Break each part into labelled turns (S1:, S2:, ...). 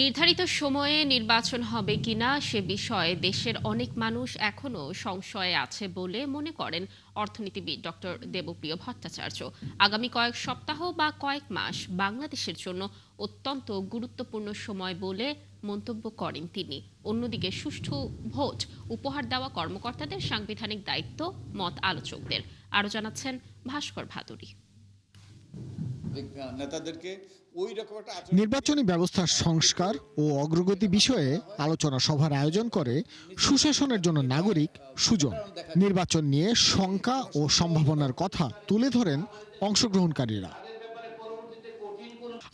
S1: নির্ধারিত সময়ে নির্বাচন হবে কিনা সে বিষয়ে দেশের অনেক মানুষ এখনো সংশয়ে আছে বলে মনে করেন অর্থনীতিবিদ ডক্টর দেবপ্রিয় ভট্টাচার্য। আগামী কয়েক সপ্তাহ বা কয়েক মাস বাংলাদেশের জন্য অত্যন্ত গুরুত্বপূর্ণ সময় বলে মন্তব্য করেন তিনি। অন্যদিকে সুষ্ঠু ভোট উপহার দেওয়া কর্মকর্তাদের সাংবিধানিক দায়িত্ব মত আলোচকদের। আরও জানাচ্ছেন ভাস্কর ভাদুরী।
S2: নেতাদেরকে ওই রকম একটা
S3: নির্বাচনী ব্যবস্থার সংস্কার ও অগ্রগতি বিষয়ে আলোচনা সভার আয়োজন করে সুশাসনের জন্য নাগরিক সুজন। নির্বাচন নিয়ে শঙ্কা ও সম্ভাবনার কথা তুলে ধরেন অংশগ্রহণকারীরা।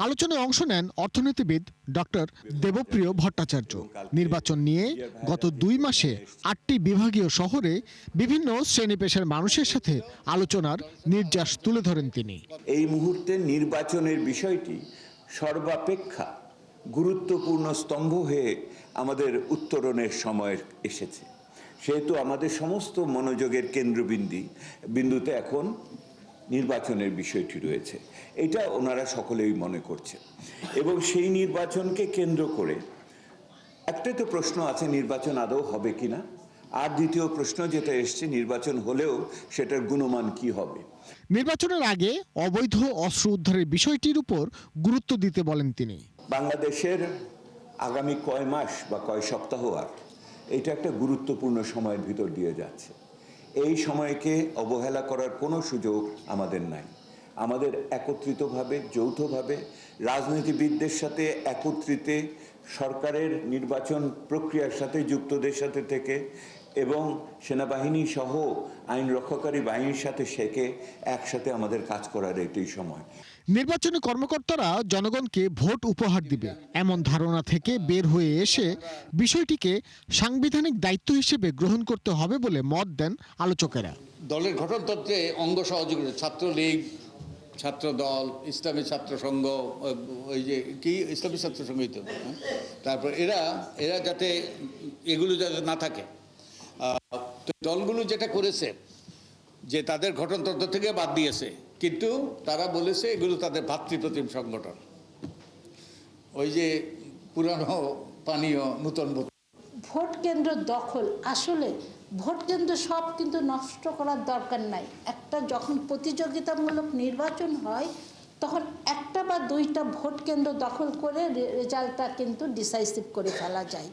S3: আলোচনায় অংশ নেন অর্থনীতিবিদ ডক্টর দেবপ্রিয় ভট্টাচার্য। নির্বাচন নিয়ে গত 2 মাসে 8টি বিভাগীয় শহরে বিভিন্ন শ্রেণী পেশার মানুষের সাথে আলোচনার নির্যাস তুলে ধরেন তিনি।
S4: এই মুহূর্তে নির্বাচনের বিষয়টি সর্বাপেক্ষা গুরুত্বপূর্ণ স্তম্ভ হয়ে আমাদের উত্তরণের সময় এসেছে, সেহেতু আমাদের সমস্ত মনোযোগের বিন্দুতে এখন নির্বাচনের বিষয়টি রয়েছে। এটা ওনারা সকলেই মনে করছে এবং সেই নির্বাচনকে কেন্দ্র করে একটাই তো প্রশ্ন আছে, নির্বাচন আদৌ হবে কিনা, আর দ্বিতীয় প্রশ্ন যেটা এসছে, নির্বাচন হলেও সেটার গুণমান কি হবে।
S3: নির্বাচনের আগে অবৈধ অস্ত্র উদ্ধারের বিষয়টির উপর গুরুত্ব দিতে বলেন তিনি।
S4: বাংলাদেশের আগামী কয় মাস বা কয় সপ্তাহ আর এটা একটা গুরুত্বপূর্ণ সময়ের ভিতর দিয়ে যাচ্ছে। এই সময়কে অবহেলা করার কোনো সুযোগ আমাদের নাই। আমাদের একত্রিতভাবে, যৌথভাবে, রাজনীতিবিদদের সাথে একত্রিতে, সরকারের নির্বাচন প্রক্রিয়ার সাথে যুক্তদের সাথে থেকে এবং সেনাবাহিনী সহ আইন রক্ষাকারী বাহিনীর সাথে একসাথে আমাদের কাজ করার এটাই সময়।
S3: নির্বাচনী কর্মকর্তারা জনগণকে ভোট উপহার দিবে এমন ধারণা থেকে বের হয়ে এসে বিষয়টিকে সাংবিধানিক দায়িত্ব হিসেবে গ্রহণ করতে হবে বলে মত দেন আলোচকেরা।
S2: দলের গঠনতন্ত্রে অঙ্গ সহযোগিতা, ছাত্রলীগ, ছাত্র দল, ইসলামী ছাত্র সংঘ, ওই যে কি ইসলামী ছাত্র সংঘই তো, তারপর এরা যাতে এগুলো যাতে না থাকে। তো দলগুলো যেটা করেছে যে তাদের গঠনতন্ত্র থেকে বাদ দিয়েছে, কিন্তু তারা বলেছে এগুলো তাদের ভাতৃপ্রতিম সংগঠন। ওই যে পুরানো পানীয় নূতন
S5: ভোট কেন্দ্র দখল, আসলে ভোট কেন্দ্র সব কিন্তু নষ্ট করার দরকার নাই। একটা যখন প্রতিযোগিতামূলক নির্বাচন হয় তখন একটা বা দুইটা ভোট কেন্দ্র দখল করে রেজাল্টটা কিন্তু ডিসাইসিভ করে ফেলা যায়।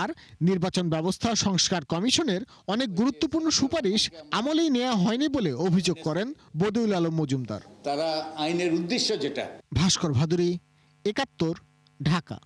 S3: আর নির্বাচন ব্যবস্থা সংস্কার কমিশনের অনেক গুরুত্বপূর্ণ সুপারিশ আমলেই নেওয়া হয়নি বলে অভিযোগ করেন বদিউল আলম মজুমদার।
S2: তারা আইনের উদ্দেশ্য যেটা।
S3: ভাস্কর ভাদুরী, ৭১, ঢাকা।